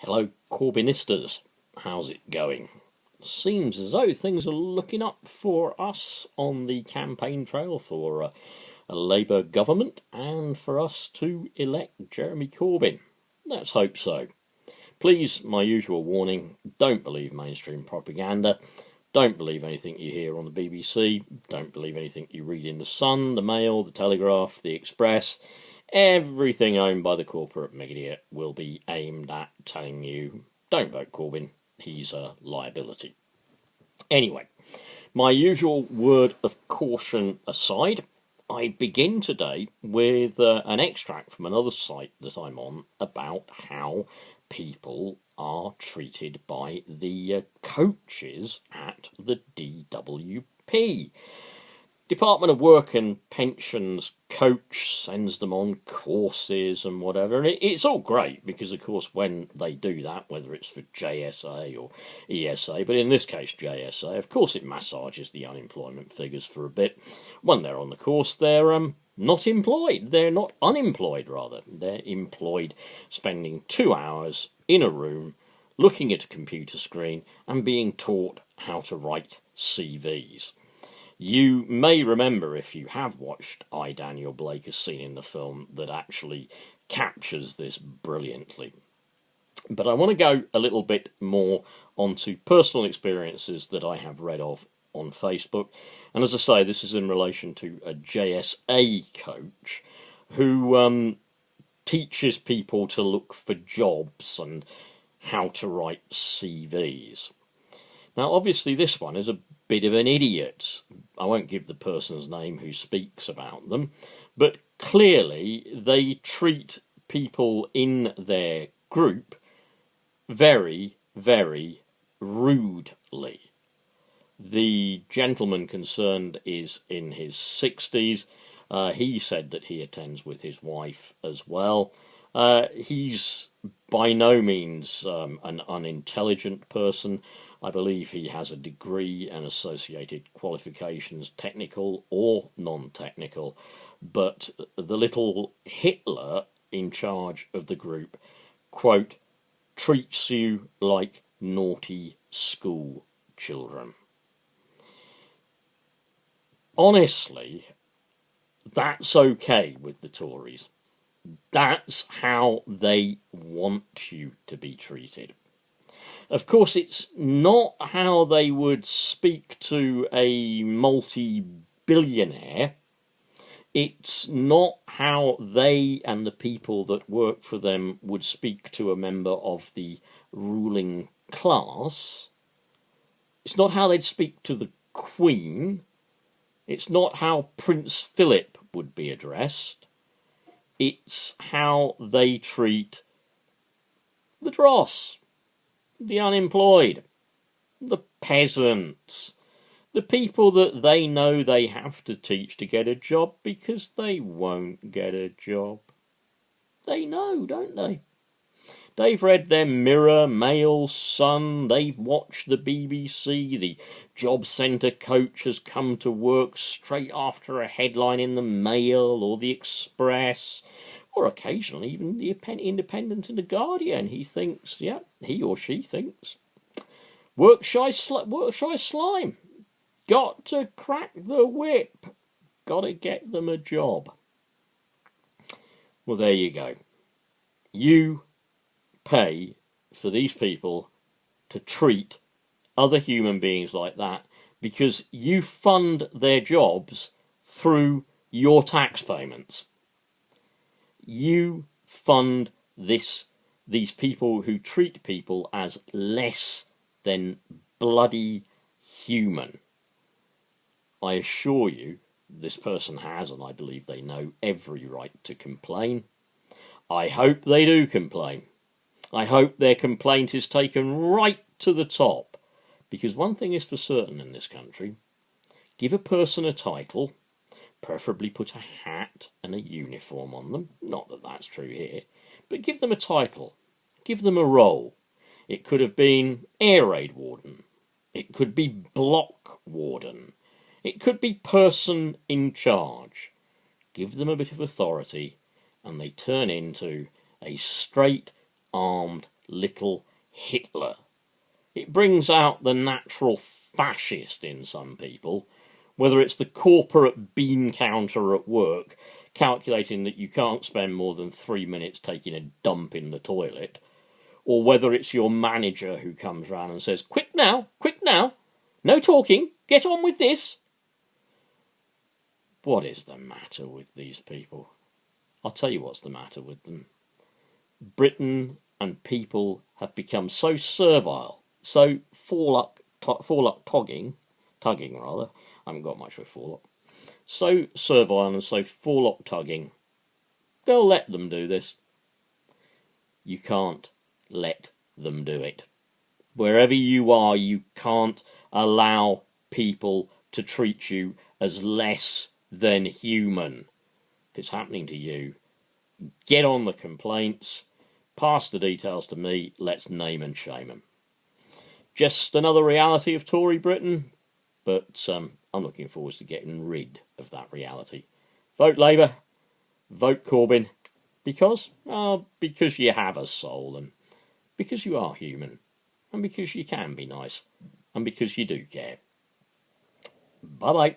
Hello, Corbynistas. How's it going? Seems as though things are looking up for us on the campaign trail for a Labour government and for us to elect Jeremy Corbyn. Let's hope so. Please, my usual warning, don't believe mainstream propaganda. Don't believe anything you hear on the BBC. Don't believe anything you read in The Sun, The Mail, The Telegraph, The Express. Everything owned by the corporate media will be aimed at telling you, don't vote Corbyn, he's a liability. Anyway, my usual word of caution aside, I begin today with an extract from another site that I'm on about how people are treated by the coaches at the DWP. Department of Work and Pensions coach sends them on courses and whatever, and it's all great because, of course, when they do that, whether it's for JSA or ESA, but in this case JSA, of course it massages the unemployment figures for a bit. When they're on the course, they're not employed. They're not unemployed, rather. They're employed spending 2 hours in a room looking at a computer screen and being taught how to write CVs. You may remember, if you have watched I, Daniel Blake, a scene in the film that actually captures this brilliantly. But I want to go a little bit more onto personal experiences that I have read of on Facebook. And as I say, this is in relation to a JSA coach who teaches people to look for jobs and how to write CVs. Now, obviously, this one is a bit of an idiot. I won't give the person's name who speaks about them, but clearly they treat people in their group very, very rudely. The gentleman concerned is in his 60s. He said that he attends with his wife as well. He's by no means an unintelligent person. I believe he has a degree and associated qualifications, technical or non-technical, but the little Hitler in charge of the group, quote, treats you like naughty school children. Honestly, that's okay with the Tories. That's how they want you to be treated. Of course, it's not how they would speak to a multi-billionaire. It's not how they and the people that work for them would speak to a member of the ruling class. It's not how they'd speak to the Queen. It's not how Prince Philip would be addressed. It's how they treat the dross, the unemployed, the peasants, the people that they know they have to teach to get a job because they won't get a job. They know, don't they? They've read their Mirror, Mail, Sun, they've watched the BBC, the job centre coach has come to work straight after a headline in the Mail or the Express, or occasionally even the Independent and the Guardian. He thinks, yeah, he or she thinks, work shy slime, got to crack the whip, got to get them a job. Well, there you go. You pay for these people to treat other human beings like that because you fund their jobs through your tax payments. You fund these people who treat people as less than bloody human. I assure you, this person has, and I believe they know, every right to complain. I hope they do complain. I hope their complaint is taken right to the top, because one thing is for certain in this country: give a person a title, preferably put a hat and a uniform on them, not that that's true here, but give them a title, give them a role. It could have been air raid warden, it could be block warden, it could be person in charge. Give them a bit of authority and they turn into a straight armed little Hitler. It brings out the natural fascist in some people, whether it's the corporate bean counter at work calculating that you can't spend more than 3 minutes taking a dump in the toilet, or whether it's your manager who comes round and says, quick now, no talking, get on with this. What is the matter with these people? I'll tell you what's the matter with them. Britain and people have become so servile, so forelock tugging, I haven't got much with forelock, so servile and so forelock tugging, they'll let them do this. You can't let them do it. Wherever you are, you can't allow people to treat you as less than human. If it's happening to you, get on the complaints, pass the details to me, let's name and shame them. Just another reality of Tory Britain, but I'm looking forward to getting rid of that reality. Vote Labour, vote Corbyn, because you have a soul, and because you are human, and because you can be nice, and because you do care. Bye-bye.